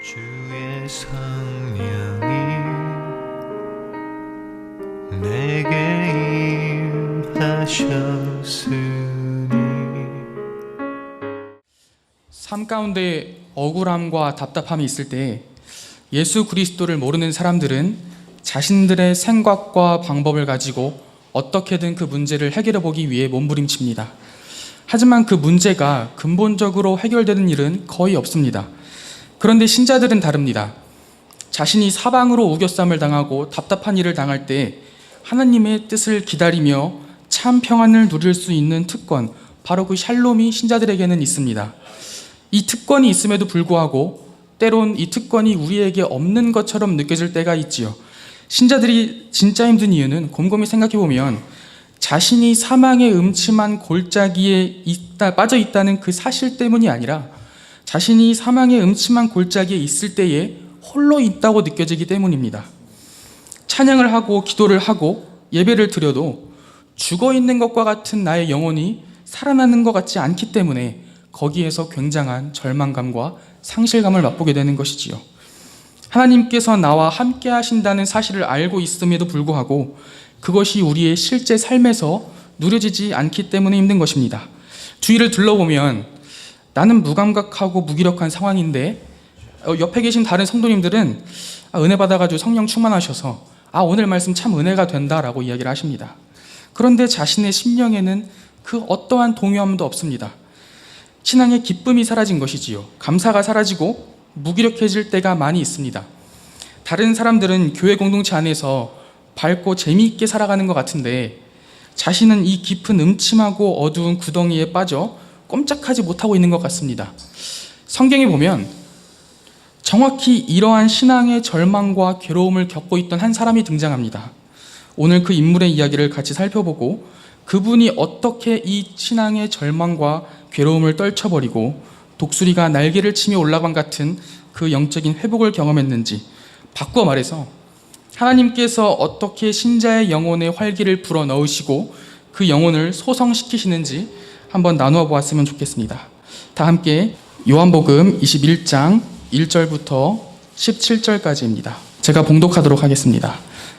주의 성령이 내게 임하셨으니. 삶 가운데 억울함과 답답함이 있을 때 예수 그리스도를 모르는 사람들은 자신들의 생각과 방법을 가지고 어떻게든 그 문제를 해결해 보기 위해 몸부림칩니다. 하지만 그 문제가 근본적으로 해결되는 일은 거의 없습니다. 그런데 신자들은 다릅니다. 자신이 사방으로 우겨쌈을 당하고 답답한 일을 당할 때 하나님의 뜻을 기다리며 참 평안을 누릴 수 있는 특권, 바로 그 샬롬이 신자들에게는 있습니다. 이 특권이 있음에도 불구하고 때론 이 특권이 우리에게 없는 것처럼 느껴질 때가 있지요. 신자들이 진짜 힘든 이유는 곰곰이 생각해보면 자신이 사망의 음침한 골짜기에 빠져 있다는 그 사실 때문이 아니라 자신이 사망의 음침한 골짜기에 있을 때에 홀로 있다고 느껴지기 때문입니다. 찬양을 하고 기도를 하고 예배를 드려도 죽어있는 것과 같은 나의 영혼이 살아나는 것 같지 않기 때문에 거기에서 굉장한 절망감과 상실감을 맛보게 되는 것이지요. 하나님께서 나와 함께 하신다는 사실을 알고 있음에도 불구하고 그것이 우리의 실제 삶에서 누려지지 않기 때문에 힘든 것입니다. 주위를 둘러보면 나는 무감각하고 무기력한 상황인데 옆에 계신 다른 성도님들은 은혜 받아가지고 성령 충만하셔서 오늘 말씀 참 은혜가 된다라고 이야기를 하십니다. 그런데 자신의 심령에는 그 어떠한 동요함도 없습니다. 신앙의 기쁨이 사라진 것이지요. 감사가 사라지고 무기력해질 때가 많이 있습니다. 다른 사람들은 교회 공동체 안에서 밝고 재미있게 살아가는 것 같은데 자신은 이 깊은 음침하고 어두운 구덩이에 빠져 꼼짝하지 못하고 있는 것 같습니다. 성경에 보면 정확히 이러한 신앙의 절망과 괴로움을 겪고 있던 한 사람이 등장합니다. 오늘 그 인물의 이야기를 같이 살펴보고 그분이 어떻게 이 신앙의 절망과 괴로움을 떨쳐버리고 독수리가 날개를 치며 올라간 같은 그 영적인 회복을 경험했는지, 바꾸어 말해서 하나님께서 어떻게 신자의 영혼에 활기를 불어넣으시고 그 영혼을 소성시키시는지 한번 나누어 보았으면 좋겠습니다. 다 함께 요한복음 21장 1절부터 17절까지입니다. 제가 봉독하도록 하겠습니다.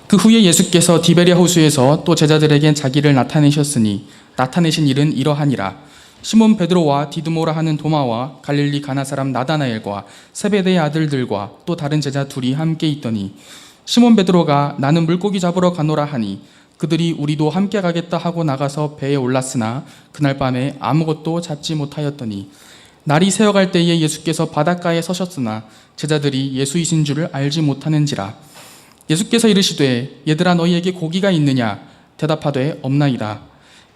그 후에 예수께서 디베랴 호수에서 또 제자들에게 자기를 나타내셨으니 나타내신 일은 이러하니라. 시몬 베드로와 디두모라 하는 도마와 갈릴리 가나 사람 나다나엘과 세베대의 아들들과 또 다른 제자 둘이 함께 있더니 시몬 베드로가 나는 물고기 잡으러 가노라 하니 그들이 우리도 함께 가겠다 하고 나가서 배에 올랐으나 그날 밤에 아무것도 잡지 못하였더니 날이 새어갈 때에 예수께서 바닷가에 서셨으나 제자들이 예수이신 줄을 알지 못하는지라. 예수께서 이르시되 얘들아 너희에게 고기가 있느냐? 대답하되 없나이다.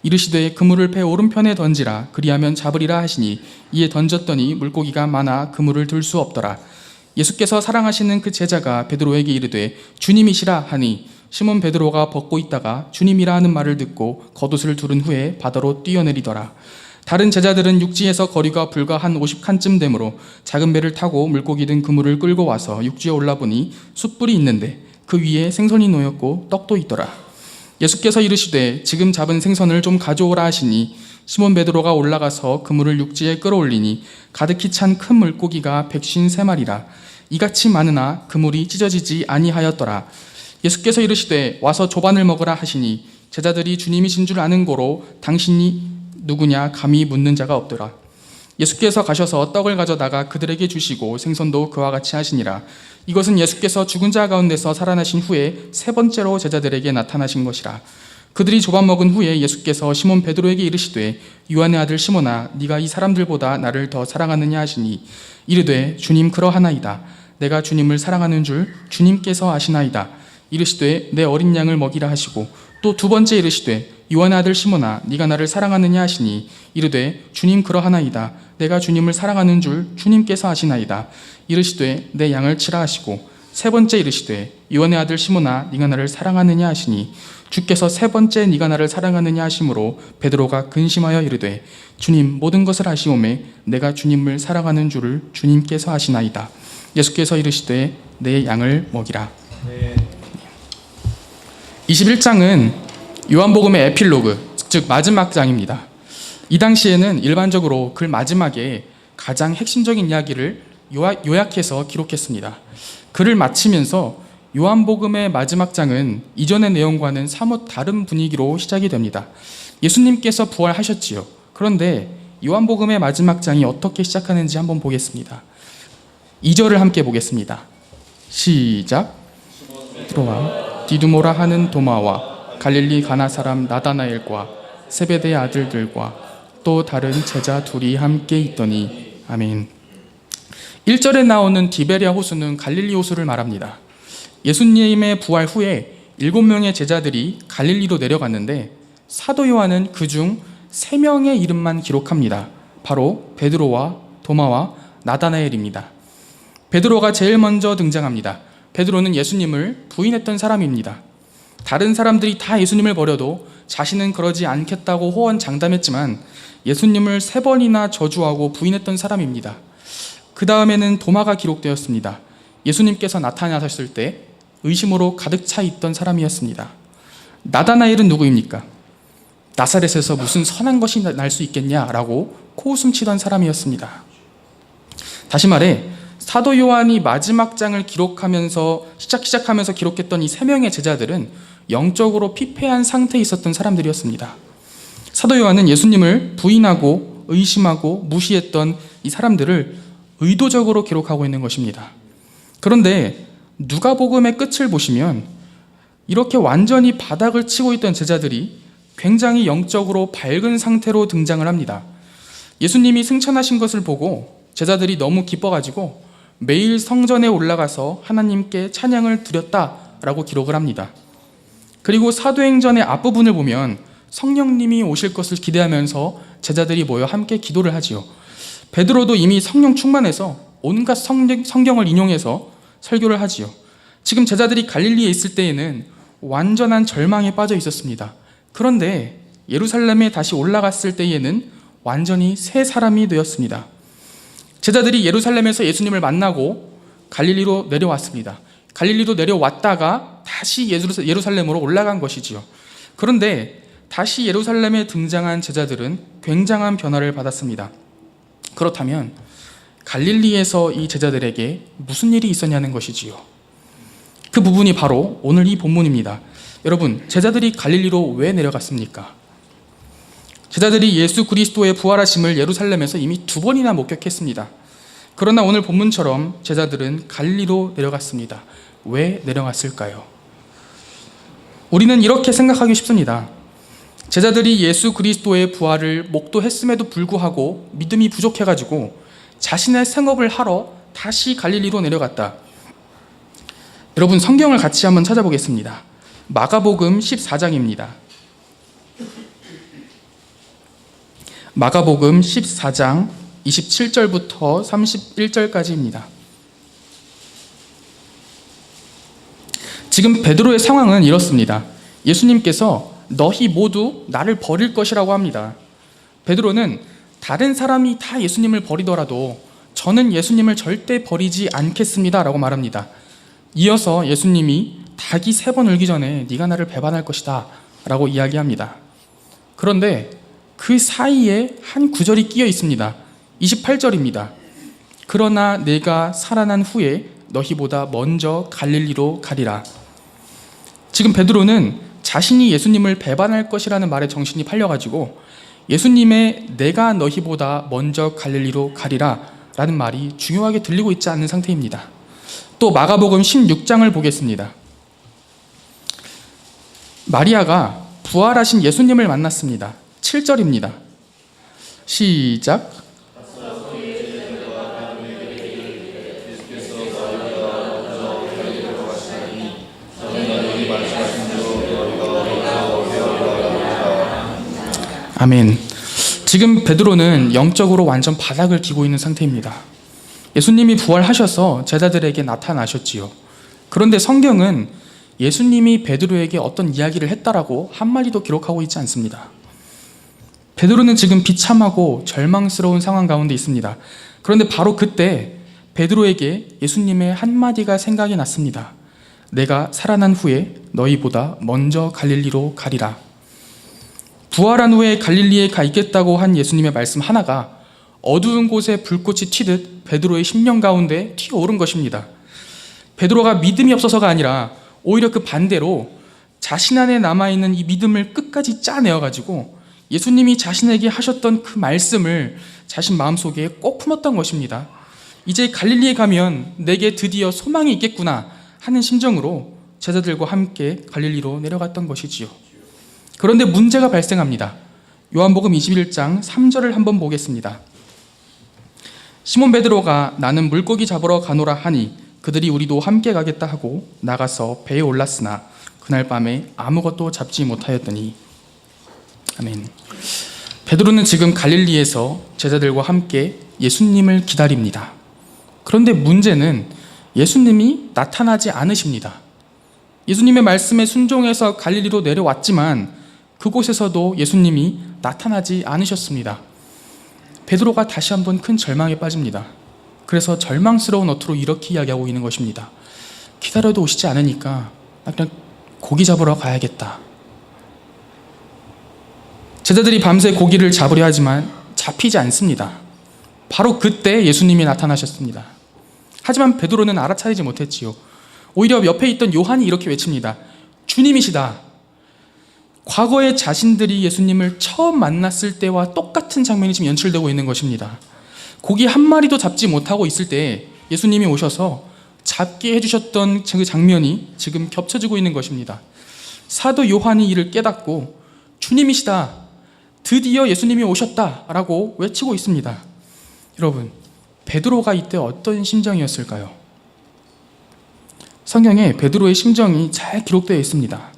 이르시되 그물을 배 오른편에 던지라. 그리하면 잡으리라 하시니 이에 던졌더니 물고기가 많아 그물을 들 수 없더라. 예수께서 사랑하시는 그 제자가 베드로에게 이르되 주님이시라 하니 시몬 베드로가 벗고 있다가 주님이라 하는 말을 듣고 겉옷을 두른 후에 바다로 뛰어내리더라. 다른 제자들은 육지에서 거리가 불과 한 50칸쯤 되므로 작은 배를 타고 물고기 든 그물을 끌고 와서 육지에 올라보니 숯불이 있는데 그 위에 생선이 놓였고 떡도 있더라. 예수께서 이르시되 지금 잡은 생선을 좀 가져오라 하시니 시몬 베드로가 올라가서 그물을 육지에 끌어올리니 가득히 찬 큰 물고기가 153마리라. 이같이 많으나 그물이 찢어지지 아니하였더라. 예수께서 이르시되 와서 조반을 먹으라 하시니 제자들이 주님이신 줄 아는 고로 당신이 누구냐 감히 묻는 자가 없더라. 예수께서 가셔서 떡을 가져다가 그들에게 주시고 생선도 그와 같이 하시니라. 이것은 예수께서 죽은 자 가운데서 살아나신 후에 세 번째로 제자들에게 나타나신 것이라. 그들이 조반 먹은 후에 예수께서 시몬 베드로에게 이르시되 요한의 아들 시몬아 네가 이 사람들보다 나를 더 사랑하느냐 하시니 이르되 주님 그러하나이다. 내가 주님을 사랑하는 줄 주님께서 아시나이다. 이르시되 내 어린 양을 먹이라 하시고 또 두 번째 이르시되 요한의 아들 시몬아 네가 나를 사랑하느냐 하시니 이르되 주님 그러하나이다. 내가 주님을 사랑하는 줄 주님께서 아시나이다. 이르시되 내 양을 치라 하시고 세 번째 이르시되 요한의 아들 시몬아 네가 나를 사랑하느냐 하시니 주께서 세 번째 네가 나를 사랑하느냐 하심으로 베드로가 근심하여 이르되 주님 모든 것을 아시오매 내가 주님을 사랑하는 줄을 주님께서 아시나이다. 예수께서 이르시되 내 양을 먹이라. 21장은 요한복음의 에필로그, 즉 마지막 장입니다. 이 당시에는 일반적으로 글 마지막에 가장 핵심적인 이야기를 요약해서 기록했습니다. 글을 마치면서 요한복음의 마지막 장은 이전의 내용과는 사뭇 다른 분위기로 시작이 됩니다. 예수님께서 부활하셨지요. 그런데 요한복음의 마지막 장이 어떻게 시작하는지 한번 보겠습니다. 2절을 함께 보겠습니다. 시작. 들어와 디두모라 하는 도마와 갈릴리 가나 사람 나다나엘과 세베대의 아들들과 또 다른 제자 둘이 함께 있더니. 아멘. 1절에 나오는 디베랴 호수는 갈릴리 호수를 말합니다. 예수님의 부활 후에 7명의 제자들이 갈릴리로 내려갔는데 사도 요한은 그중 3명의 이름만 기록합니다. 바로 베드로와 도마와 나다나엘입니다. 베드로가 제일 먼저 등장합니다. 베드로는 예수님을 부인했던 사람입니다. 다른 사람들이 다 예수님을 버려도 자신은 그러지 않겠다고 호언장담했지만 예수님을 3번이나 저주하고 부인했던 사람입니다. 그 다음에는 도마가 기록되었습니다. 예수님께서 나타나셨을 때 의심으로 가득 차 있던 사람이었습니다. 나다나엘은 누구입니까? 나사렛에서 무슨 선한 것이 날 수 있겠냐라고 코웃음 치던 사람이었습니다. 다시 말해 사도 요한이 마지막 장을 기록하면서 시작하면서 기록했던 이 3명의 제자들은 영적으로 피폐한 상태에 있었던 사람들이었습니다. 사도 요한은 예수님을 부인하고 의심하고 무시했던 이 사람들을 의도적으로 기록하고 있는 것입니다. 그런데 누가복음의 끝을 보시면 이렇게 완전히 바닥을 치고 있던 제자들이 굉장히 영적으로 밝은 상태로 등장을 합니다. 예수님이 승천하신 것을 보고 제자들이 너무 기뻐가지고 매일 성전에 올라가서 하나님께 찬양을 드렸다라고 기록을 합니다. 그리고 사도행전의 앞부분을 보면 성령님이 오실 것을 기대하면서 제자들이 모여 함께 기도를 하지요. 베드로도 이미 성령 충만해서 온갖 성경을 인용해서 설교를 하지요. 지금 제자들이 갈릴리에 있을 때에는 완전한 절망에 빠져 있었습니다. 그런데 예루살렘에 다시 올라갔을 때에는 완전히 새 사람이 되었습니다. 제자들이 예루살렘에서 예수님을 만나고 갈릴리로 내려왔습니다. 갈릴리로 내려왔다가 다시 예루살렘으로 올라간 것이지요. 그런데 다시 예루살렘에 등장한 제자들은 굉장한 변화를 받았습니다. 그렇다면 갈릴리에서 이 제자들에게 무슨 일이 있었냐는 것이지요. 그 부분이 바로 오늘 이 본문입니다. 여러분, 제자들이 갈릴리로 왜 내려갔습니까? 제자들이 예수 그리스도의 부활하심을 예루살렘에서 이미 2번이나 목격했습니다. 그러나 오늘 본문처럼 제자들은 갈릴리로 내려갔습니다. 왜 내려갔을까요? 우리는 이렇게 생각하기 쉽습니다. 제자들이 예수 그리스도의 부활을 목도했음에도 불구하고 믿음이 부족해가지고 자신의 생업을 하러 다시 갈릴리로 내려갔다. 여러분, 성경을 같이 한번 찾아보겠습니다. 마가복음 14장입니다. 마가복음 14장 27절부터 31절까지입니다. 지금 베드로의 상황은 이렇습니다. 예수님께서 너희 모두 나를 버릴 것이라고 합니다. 베드로는 다른 사람이 다 예수님을 버리더라도 저는 예수님을 절대 버리지 않겠습니다 라고 말합니다. 이어서 예수님이 닭이 3번 울기 전에 네가 나를 배반할 것이다 라고 이야기합니다. 그런데 그 사이에 한 구절이 끼어 있습니다. 28절입니다. 그러나 내가 살아난 후에 너희보다 먼저 갈릴리로 가리라. 지금 베드로는 자신이 예수님을 배반할 것이라는 말에 정신이 팔려가지고 예수님의 내가 너희보다 먼저 갈릴리로 가리라 라는 말이 중요하게 들리고 있지 않는 상태입니다. 또 마가복음 16장을 보겠습니다. 마리아가 부활하신 예수님을 만났습니다. 7절입니다. 시작. 아멘. 지금 베드로는 영적으로 완전 바닥을 기고 있는 상태입니다. 예수님이 부활하셔서 제자들에게 나타나셨지요. 그런데 성경은 예수님이 베드로에게 어떤 이야기를 했다라고 한마디도 기록하고 있지 않습니다. 베드로는 지금 비참하고 절망스러운 상황 가운데 있습니다. 그런데 바로 그때 베드로에게 예수님의 한마디가 생각이 났습니다. 내가 살아난 후에 너희보다 먼저 갈릴리로 가리라. 부활한 후에 갈릴리에 가 있겠다고 한 예수님의 말씀 하나가 어두운 곳에 불꽃이 튀듯 베드로의 심령 가운데 튀어오른 것입니다. 베드로가 믿음이 없어서가 아니라 오히려 그 반대로 자신 안에 남아있는 이 믿음을 끝까지 짜내어가지고 예수님이 자신에게 하셨던 그 말씀을 자신 마음속에 꼭 품었던 것입니다. 이제 갈릴리에 가면 내게 드디어 소망이 있겠구나 하는 심정으로 제자들과 함께 갈릴리로 내려갔던 것이지요. 그런데 문제가 발생합니다. 요한복음 21장 3절을 한번 보겠습니다. 시몬 베드로가 나는 물고기 잡으러 가노라 하니 그들이 우리도 함께 가겠다 하고 나가서 배에 올랐으나 그날 밤에 아무것도 잡지 못하였더니. 아멘. 베드로는 지금 갈릴리에서 제자들과 함께 예수님을 기다립니다. 그런데 문제는 예수님이 나타나지 않으십니다. 예수님의 말씀에 순종해서 갈릴리로 내려왔지만 그곳에서도 예수님이 나타나지 않으셨습니다. 베드로가 다시 한번 큰 절망에 빠집니다. 그래서 절망스러운 어투로 이렇게 이야기하고 있는 것입니다. 기다려도 오시지 않으니까 그냥 고기 잡으러 가야겠다. 제자들이 밤새 고기를 잡으려 하지만 잡히지 않습니다. 바로 그때 예수님이 나타나셨습니다. 하지만 베드로는 알아차리지 못했지요. 오히려 옆에 있던 요한이 이렇게 외칩니다. 주님이시다. 과거에 자신들이 예수님을 처음 만났을 때와 똑같은 장면이 지금 연출되고 있는 것입니다. 고기 한 마리도 잡지 못하고 있을 때 예수님이 오셔서 잡게 해주셨던 그 장면이 지금 겹쳐지고 있는 것입니다. 사도 요한이 이를 깨닫고 주님이시다. 드디어 예수님이 오셨다라고 외치고 있습니다. 여러분, 베드로가 이때 어떤 심정이었을까요? 성경에 베드로의 심정이 잘 기록되어 있습니다.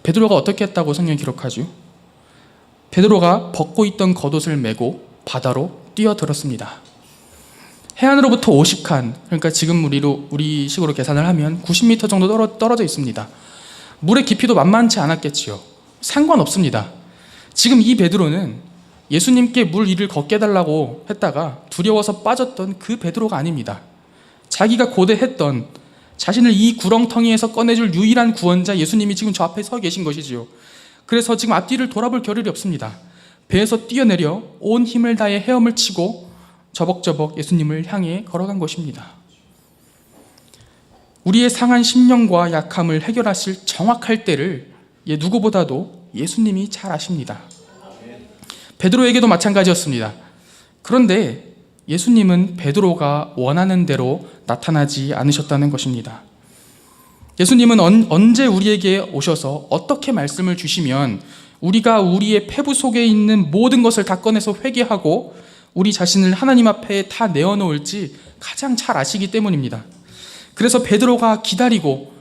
베드로가 어떻게 했다고 성경이 기록하죠? 베드로가 벗고 있던 겉옷을 메고 바다로 뛰어들었습니다. 해안으로부터 50칸, 그러니까 지금 우리 식으로 계산을 하면 90m 정도 떨어져 있습니다. 물의 깊이도 만만치 않았겠지요. 상관없습니다. 지금 이 베드로는 예수님께 물 위를 걷게 해달라고 했다가 두려워서 빠졌던 그 베드로가 아닙니다. 자기가 고대했던 자신을 이 구렁텅이에서 꺼내줄 유일한 구원자 예수님이 지금 저 앞에 서 계신 것이지요. 그래서 지금 앞뒤를 돌아볼 겨를이 없습니다. 배에서 뛰어내려 온 힘을 다해 헤엄을 치고 저벅저벅 예수님을 향해 걸어간 것입니다. 우리의 상한 심령과 약함을 해결하실 정확할 때를 누구보다도 예수님이 잘 아십니다. 베드로에게도 마찬가지였습니다. 그런데 예수님은 베드로가 원하는 대로 나타나지 않으셨다는 것입니다. 예수님은 언제 우리에게 오셔서 어떻게 말씀을 주시면 우리가 우리의 폐부 속에 있는 모든 것을 다 꺼내서 회개하고 우리 자신을 하나님 앞에 다 내어놓을지 가장 잘 아시기 때문입니다. 그래서 베드로가 기다리고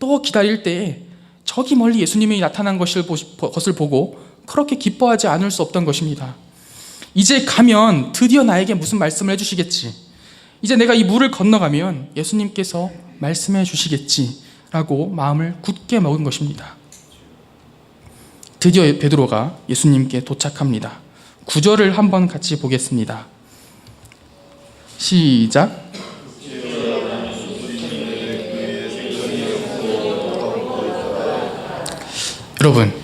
또 기다릴 때에 저기 멀리 예수님이 나타난 것을 보고 그렇게 기뻐하지 않을 수 없던 것입니다. 이제 가면 드디어 나에게 무슨 말씀을 해주시겠지. 이제 내가 이 물을 건너가면 예수님께서 말씀해 주시겠지라고 마음을 굳게 먹은 것입니다. 드디어 베드로가 예수님께 도착합니다. 9절을 한번 같이 보겠습니다. 시작. 여러분,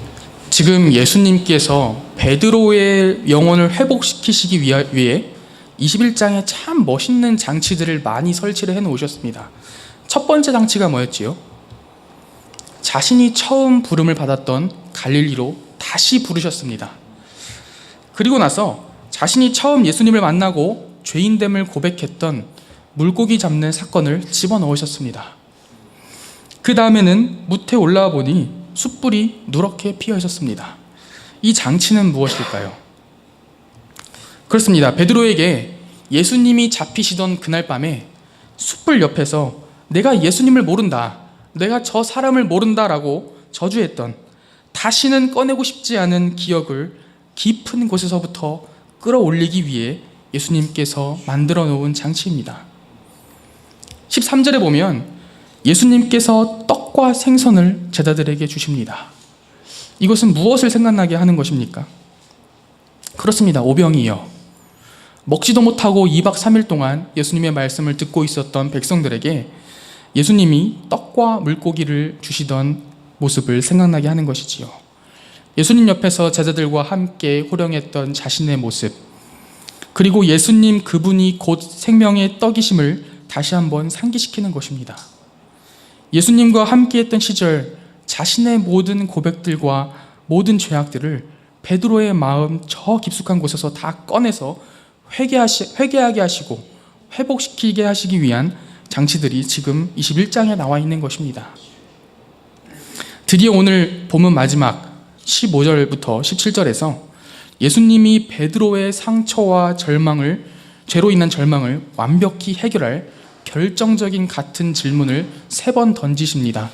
지금 예수님께서 베드로의 영혼을 회복시키시기 위해 21장에 참 멋있는 장치들을 많이 설치를 해놓으셨습니다. 첫 번째 장치가 뭐였지요? 자신이 처음 부름을 받았던 갈릴리로 다시 부르셨습니다. 그리고 나서 자신이 처음 예수님을 만나고 죄인됨을 고백했던 물고기 잡는 사건을 집어넣으셨습니다. 그 다음에는 무태에 올라와 보니 숯불이 누렇게 피어 있었습니다. 이 장치는 무엇일까요? 그렇습니다. 베드로에게 예수님이 잡히시던 그날 밤에 숯불 옆에서 내가 예수님을 모른다, 내가 저 사람을 모른다라고 저주했던, 다시는 꺼내고 싶지 않은 기억을 깊은 곳에서부터 끌어올리기 위해 예수님께서 만들어 놓은 장치입니다. 13절에 보면 예수님께서 떡과 생선을 제자들에게 주십니다. 이것은 무엇을 생각나게 하는 것입니까? 그렇습니다. 오병이어. 먹지도 못하고 2박 3일 동안 예수님의 말씀을 듣고 있었던 백성들에게 예수님이 떡과 물고기를 주시던 모습을 생각나게 하는 것이지요. 예수님 옆에서 제자들과 함께 호령했던 자신의 모습, 그리고 예수님 그분이 곧 생명의 떡이심을 다시 한번 상기시키는 것입니다. 예수님과 함께했던 시절 자신의 모든 고백들과 모든 죄악들을 베드로의 마음 저 깊숙한 곳에서 다 꺼내서 회개하게 하시고 회복시키게 하시기 위한 장치들이 지금 21장에 나와 있는 것입니다. 드디어 오늘 본문 마지막 15절부터 17절에서 예수님이 베드로의 상처와 죄로 인한 절망을 완벽히 해결할 결정적인 같은 질문을 3번 던지십니다.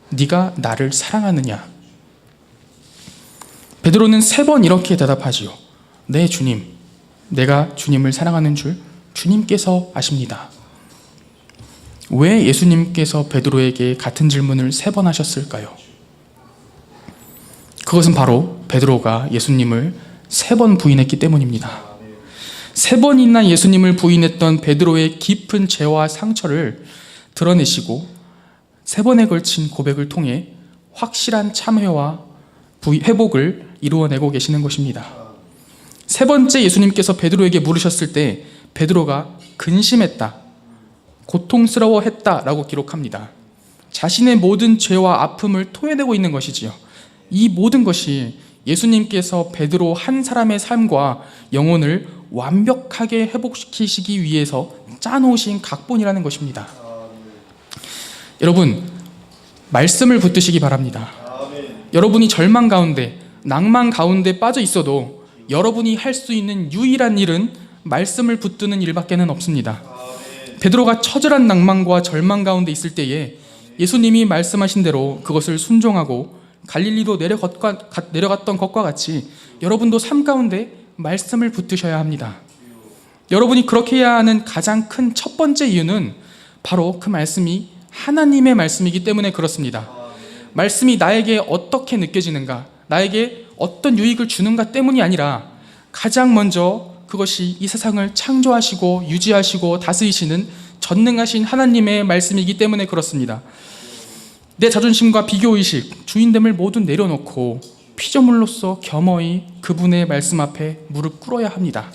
네가 나를 사랑하느냐? 베드로는 3번 이렇게 대답하지요. 네, 주님. 내가 주님을 사랑하는 줄 주님께서 아십니다. 왜 예수님께서 베드로에게 같은 질문을 3번 하셨을까요? 그것은 바로 베드로가 예수님을 3번 부인했기 때문입니다. 3번이나 예수님을 부인했던 베드로의 깊은 죄와 상처를 드러내시고 3번에 걸친 고백을 통해 확실한 참회와 회복을 이루어내고 계시는 것입니다. 3번째 예수님께서 베드로에게 물으셨을 때 베드로가 근심했다, 고통스러워했다라고 기록합니다. 자신의 모든 죄와 아픔을 토해내고 있는 것이지요. 이 모든 것이 예수님께서 베드로 한 사람의 삶과 영혼을 완벽하게 회복시키시기 위해서 짜놓으신 각본이라는 것입니다. 여러분, 말씀을 붙드시기 바랍니다. 여러분이 절망 가운데, 낭만 가운데 빠져 있어도 여러분이 할 수 있는 유일한 일은 말씀을 붙드는 일밖에는 없습니다. 베드로가 처절한 낭만과 절망 가운데 있을 때에 예수님이 말씀하신 대로 그것을 순종하고 갈릴리로 내려갔던 것과 같이 여러분도 삶 가운데 말씀을 붙드셔야 합니다. 여러분이 그렇게 해야 하는 가장 큰 첫 번째 이유는 바로 그 말씀이 하나님의 말씀이기 때문에 그렇습니다. 말씀이 나에게 어떻게 느껴지는가, 나에게 어떤 유익을 주는가 때문이 아니라 가장 먼저 그것이 이 세상을 창조하시고 유지하시고 다스리시는 전능하신 하나님의 말씀이기 때문에 그렇습니다. 내 자존심과 비교의식, 주인됨을 모두 내려놓고 피조물로서 겸허히 그분의 말씀 앞에 무릎 꿇어야 합니다.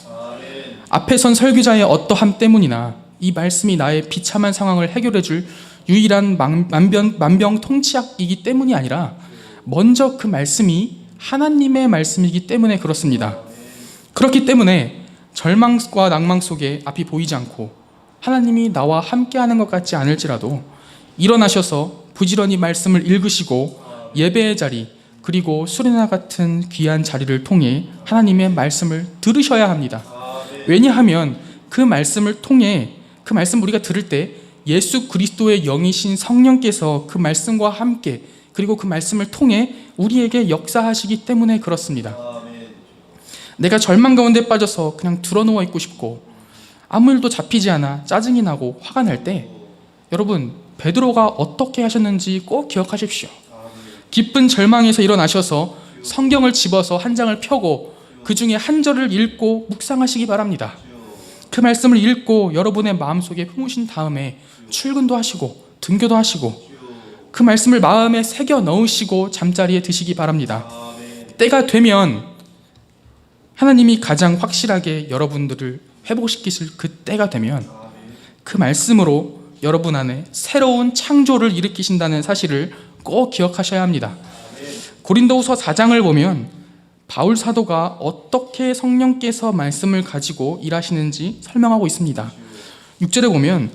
앞에 선 설교자의 어떠함 때문이나 이 말씀이 나의 비참한 상황을 해결해줄 유일한 만병통치약이기 때문이 아니라 먼저 그 말씀이 하나님의 말씀이기 때문에 그렇습니다. 그렇기 때문에 절망과 낭망 속에 앞이 보이지 않고 하나님이 나와 함께하는 것 같지 않을지라도 일어나셔서 부지런히 말씀을 읽으시고 예배의 자리, 그리고 수련회 같은 귀한 자리를 통해 하나님의 말씀을 들으셔야 합니다. 왜냐하면 그 말씀을 통해, 그 말씀 우리가 들을 때 예수 그리스도의 영이신 성령께서 그 말씀과 함께, 그리고 그 말씀을 통해 우리에게 역사하시기 때문에 그렇습니다. 내가 절망 가운데 빠져서 그냥 드러누워 있고 싶고 아무 일도 잡히지 않아 짜증이 나고 화가 날 때, 여러분, 베드로가 어떻게 하셨는지 꼭 기억하십시오. 기쁜 절망에서 일어나셔서 성경을 집어서 한 장을 펴고 그 중에 한 절을 읽고 묵상하시기 바랍니다. 그 말씀을 읽고 여러분의 마음속에 품으신 다음에 출근도 하시고 등교도 하시고 그 말씀을 마음에 새겨 넣으시고 잠자리에 드시기 바랍니다. 때가 되면 하나님이 가장 확실하게 여러분들을 회복시키실 그 때가 되면 그 말씀으로 여러분 안에 새로운 창조를 일으키신다는 사실을 꼭 기억하셔야 합니다. 고린도후서 4장을 보면 바울 사도가 어떻게 성령께서 말씀을 가지고 일하시는지 설명하고 있습니다. 6절에 보면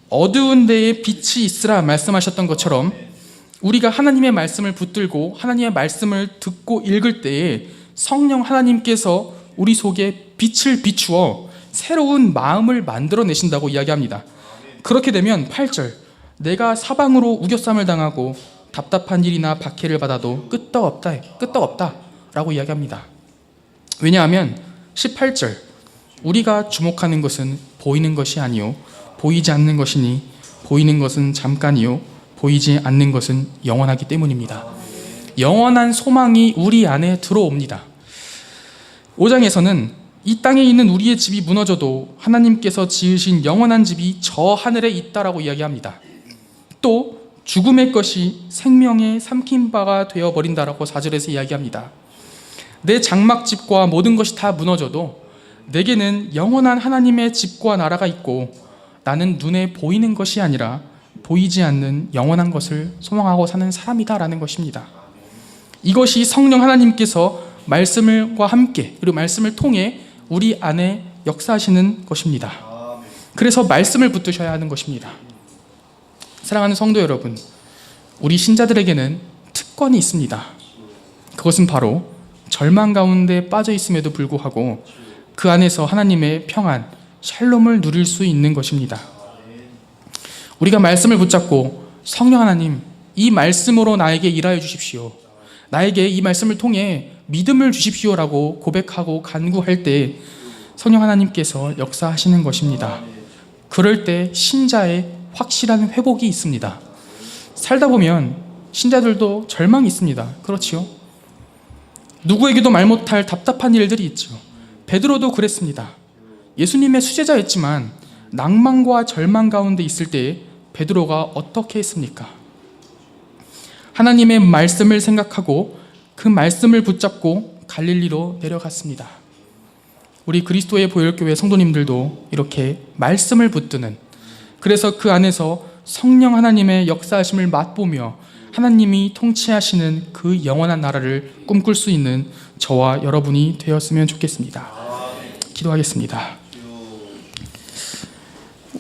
어두운 데에 빛이 있으라 말씀하셨던 것처럼 우리가 하나님의 말씀을 붙들고 하나님의 말씀을 듣고 읽을 때에 성령 하나님께서 우리 속에 빛을 비추어 새로운 마음을 만들어내신다고 이야기합니다. 그렇게 되면 8절, 내가 사방으로 우겨쌈을 당하고 답답한 일이나 박해를 받아도 끄떡없다 라고 이야기합니다. 왜냐하면 18절, 우리가 주목하는 것은 보이는 것이 아니요 보이지 않는 것이니 보이는 것은 잠깐이요 보이지 않는 것은 영원하기 때문입니다. 영원한 소망이 우리 안에 들어옵니다. 5장에서는 이 땅에 있는 우리의 집이 무너져도 하나님께서 지으신 영원한 집이 저 하늘에 있다라고 이야기합니다. 또 죽음의 것이 생명의 삼킨 바가 되어버린다라고 4절에서 이야기합니다. 내 장막집과 모든 것이 다 무너져도 내게는 영원한 하나님의 집과 나라가 있고 나는 눈에 보이는 것이 아니라 보이지 않는 영원한 것을 소망하고 사는 사람이다라는 것입니다. 이것이 성령 하나님께서 말씀과 함께 그리고 말씀을 통해 우리 안에 역사하시는 것입니다. 그래서 말씀을 붙드셔야 하는 것입니다. 사랑하는 성도 여러분, 우리 신자들에게는 특권이 있습니다. 그것은 바로 절망 가운데 빠져 있음에도 불구하고 그 안에서 하나님의 평안, 샬롬을 누릴 수 있는 것입니다. 우리가 말씀을 붙잡고 성령 하나님, 이 말씀으로 나에게 일하여 주십시오. 나에게 이 말씀을 통해 믿음을 주십시오라고 고백하고 간구할 때 성령 하나님께서 역사하시는 것입니다. 그럴 때 신자의 확실한 회복이 있습니다. 살다 보면 신자들도 절망이 있습니다. 그렇지요? 누구에게도 말 못할 답답한 일들이 있죠. 베드로도 그랬습니다. 예수님의 수제자였지만 낭만과 절망 가운데 있을 때 베드로가 어떻게 했습니까? 하나님의 말씀을 생각하고 그 말씀을 붙잡고 갈릴리로 내려갔습니다. 우리 그리스도의 보혈교회 성도님들도 이렇게 말씀을 붙드는, 그래서 그 안에서 성령 하나님의 역사하심을 맛보며 하나님이 통치하시는 그 영원한 나라를 꿈꿀 수 있는 저와 여러분이 되었으면 좋겠습니다. 기도하겠습니다.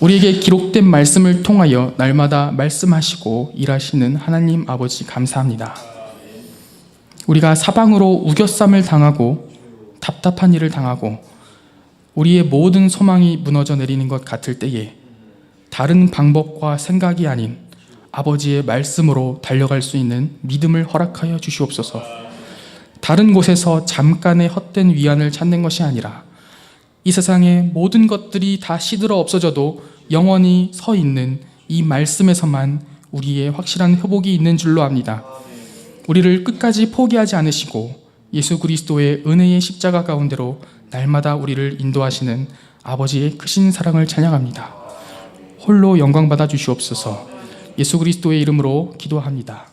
우리에게 기록된 말씀을 통하여 날마다 말씀하시고 일하시는 하나님 아버지 감사합니다. 우리가 사방으로 우겨쌈을 당하고 답답한 일을 당하고 우리의 모든 소망이 무너져 내리는 것 같을 때에 다른 방법과 생각이 아닌 아버지의 말씀으로 달려갈 수 있는 믿음을 허락하여 주시옵소서. 다른 곳에서 잠깐의 헛된 위안을 찾는 것이 아니라 이 세상의 모든 것들이 다 시들어 없어져도 영원히 서 있는 이 말씀에서만 우리의 확실한 회복이 있는 줄로 압니다. 우리를 끝까지 포기하지 않으시고 예수 그리스도의 은혜의 십자가 가운데로 날마다 우리를 인도하시는 아버지의 크신 사랑을 찬양합니다. 홀로 영광 받아 주시옵소서. 예수 그리스도의 이름으로 기도합니다.